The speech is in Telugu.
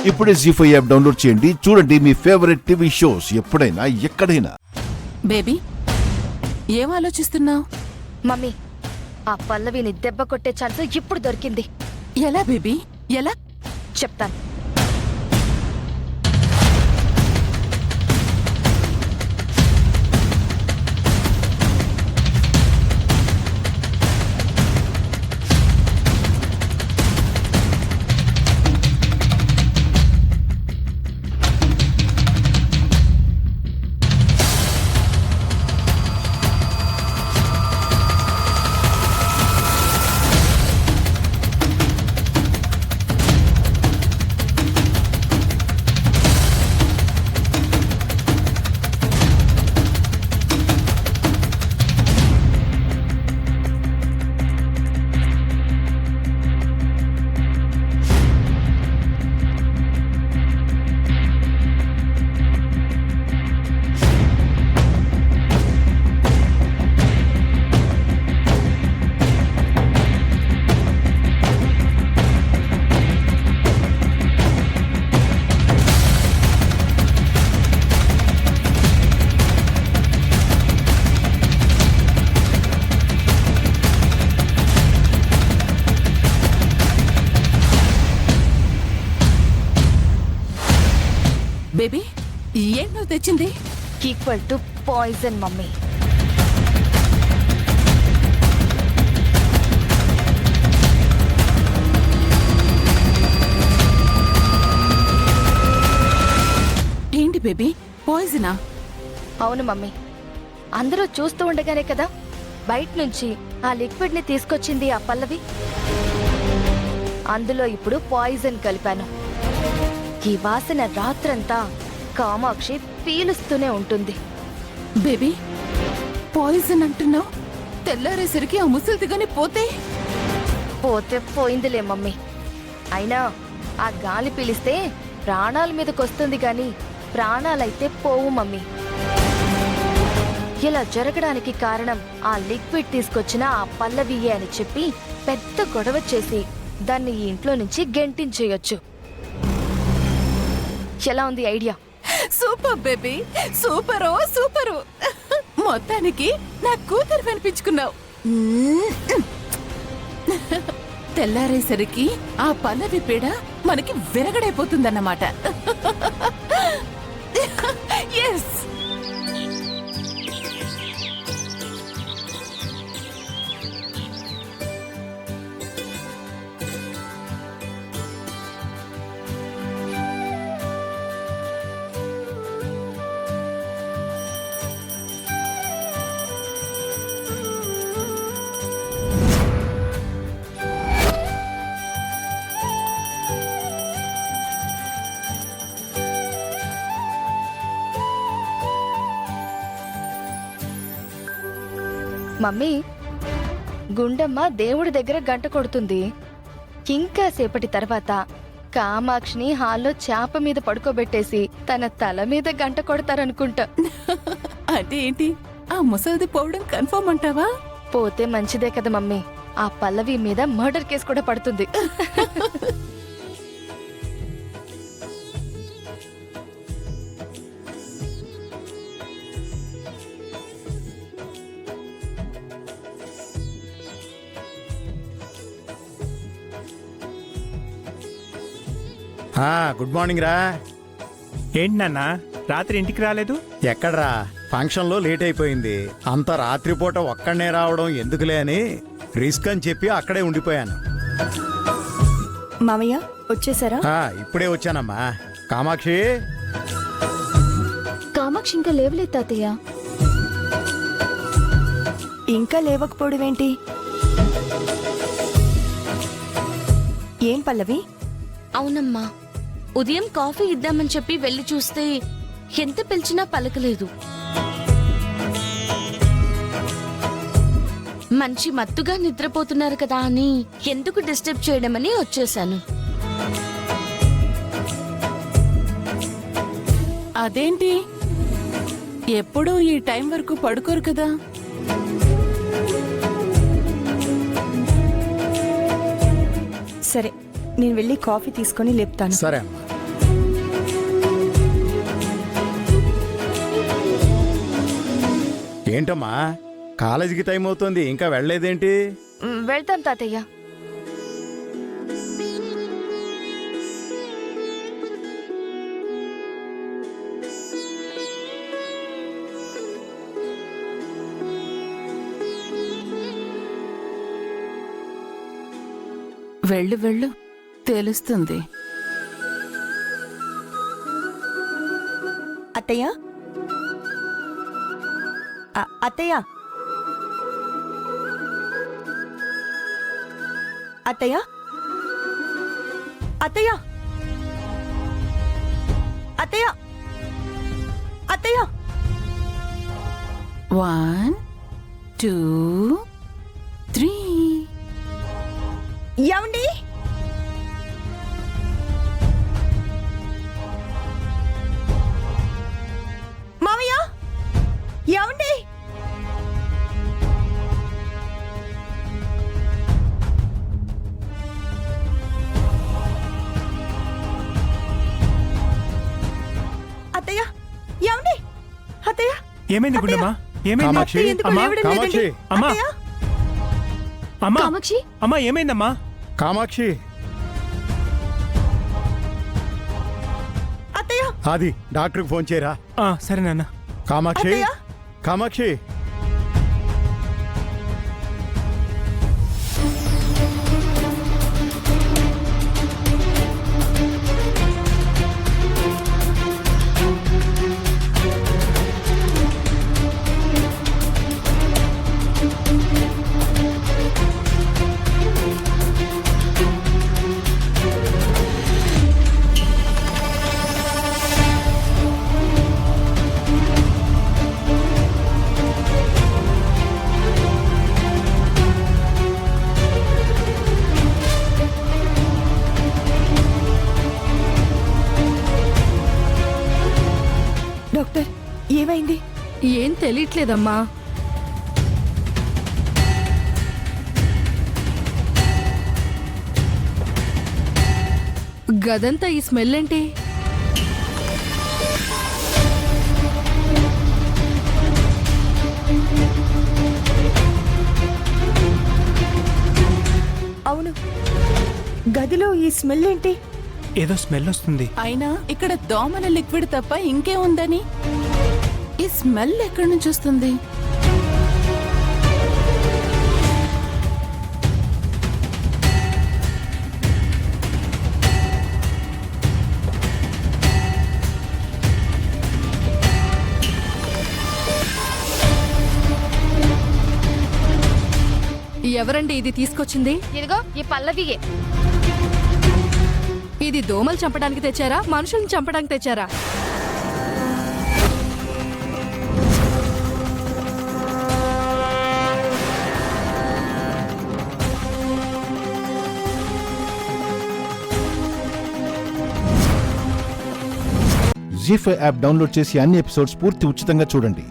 ఇప్పుడే జీ5 యాప్ డౌన్లోడ్ చేయండి. చూడండి మీ ఫేవరెట్ టీవీ షోస్ ఎప్పుడైనా ఎక్కడైనా. బేబీ, ఏం ఆలోచిస్తున్నావు? మమ్మీ, ఆ పల్లవిని దెబ్బ కొట్టే ఛాన్స్ ఇప్పుడు దొరికింది. ఎలా బేబీ, ఎలా? చెప్తాను. బేబీ, ఏం నువ్వు తెచ్చింది? Equal to poison mummy. ఏంటి బేబీ, పాయిజనా? అవును మమ్మీ, అందరూ చూస్తూ ఉండగానే కదా బయట నుంచి ఆ లిక్విడ్ ని తీసుకొచ్చింది ఆ పల్లవి. అందులో ఇప్పుడు పాయిజన్ కలిపాను. ఈ వాసన రాత్రంతా కామాక్షి పీలుస్తూనే ఉంటుంది. బేబీ, పాయిజన్ అంటున్నావు? తెల్లారేసరికి ఆ ముసలిదిగానే పోతే? పోతే పోయిందిలే మమ్మీ. అయినా ఆ గాలి పీలిస్తే ప్రాణాల మీదకొస్తుంది గాని ప్రాణాలైతే పోవు మమ్మీ. ఇలా జరగడానికి కారణం ఆ లిక్విడ్ తీసుకొచ్చిన ఆ పల్లవియే అని చెప్పి పెద్ద గొడవ చేసి దాన్ని ఈ ఇంట్లో నుంచి గెంటించేయొచ్చు. ఎలా ఉంది ఐడియా? సూపర్ బేబీ, సూపరో సూపరు. మొత్తానికి నా కూతురు వినిపించుకున్నావు. తెల్లారేసరికి ఆ పల్లవి పీడ మనకి విరగడైపోతుందన్నమాట. ఎస్. మమ్మీ, గుండమ్మ దేవుడి దగ్గర గంట కొడుతుంది. ఇంకా సేపటి తర్వాత కామాక్షిని హాల్లో చాప మీద పడుకోబెట్టేసి తన తల మీద గంట కొడతారనుకుంటా. అంటే ఏంటి, ఆ ముసలిది పోవడం కన్ఫర్మ్ అంటావా? పోతే మంచిదే కదా మమ్మీ. ఆ పల్లవి మీద మర్డర్ కేసు కూడా పడుతుంది. గుడ్ మార్నింగ్ రా. ఏంటి నాన్న, రాత్రి ఇంటికి రాలేదు? ఎక్కడ్రా, ఫంక్షన్లో లేట్ అయిపోయింది. అంత రాత్రిపూట ఒక్కడనే రావడం ఎందుకులే అని రిస్క్ అని చెప్పి అక్కడే ఉండిపోయాను. మామయ్య వచ్చేసారా? ఇప్పుడే వచ్చానమ్మా. కామాక్షి, కామాక్షి ఇంకా లేవలేదు తాతయ్య. ఇంకా లేవకపోవడం ఏంటి? ఏం పల్లవి? అవునమ్మా, ఉదయం కాఫీ ఇద్దామని చెప్పి వెళ్లి చూస్తే ఎంత పిలిచినా పలకలేదు. మంచి మత్తుగా నిద్రపోతున్నారు కదా అని ఎందుకు డిస్టర్బ్ చేయడమని వచ్చేశాను. అదేంటి, ఎప్పుడూ ఈ టైం వరకు పడుకోరు కదా? సరే, నేను వెళ్ళి కాఫీ తీసుకొని లేపుతాను. సరే అమ్మా. ఏంటమ్మా కాలేజీకి టైం అవుతుంది ఇంకా వెళ్ళలేదేంటి? వెళ్తాం తాతయ్య. వెళ్ళు వెళ్ళు, తెలుస్తుంది. అత్తయ్య అత్తయ్య అత్తయ్య అత్తయ్య అత్తయ్య అత్తయ్య 1 2 3. ఏమండి? మామయ్య ఏమండి? అత్తయ్య ఏమండి? అత్తయ్య ఏమైంది గుండమ్మా? ఏమైంది? కామాక్షి, అత్తయ్య ఎందుకు అమ్మా, లేవడం లేదండి? కామాక్షి. అమ్మా. అత్తయ్య? అమ్మా కామాక్షి అమ్మా ఏమైందమ్మా? కామాక్షి, అత్తయ్య అది డాక్టర్కి ఫోన్ చేయరా. సరే నాన్న. కామాక్షి, అత్తయ్య? కామాక్షి. డాక్టర్ ఏమైంది? ఏం తెలియట్లేదమ్మా. గదంతా ఈ స్మెల్ ఏంటి? అవును, గదిలో ఈ స్మెల్ ఏంటి? ఏదో స్మెల్ వస్తుంది. అయినా ఇక్కడ దోమల లిక్విడ్ తప్ప ఇంకేముందని? ఈ స్మెల్ ఎక్కడి నుంచి వస్తుంది? ఎవరండి ఇది తీసుకొచ్చింది? ఇదిగో ఈ పల్లవియే. ఇది దోమలు చంపడానికి తెచ్చారా, మనుషుల్ని చంపడానికి తెచ్చారా? జీ5 యాప్ డౌన్లోడ్ చేసి అన్ని ఎపిసోడ్స్ పూర్తి ఉచితంగా చూడండి.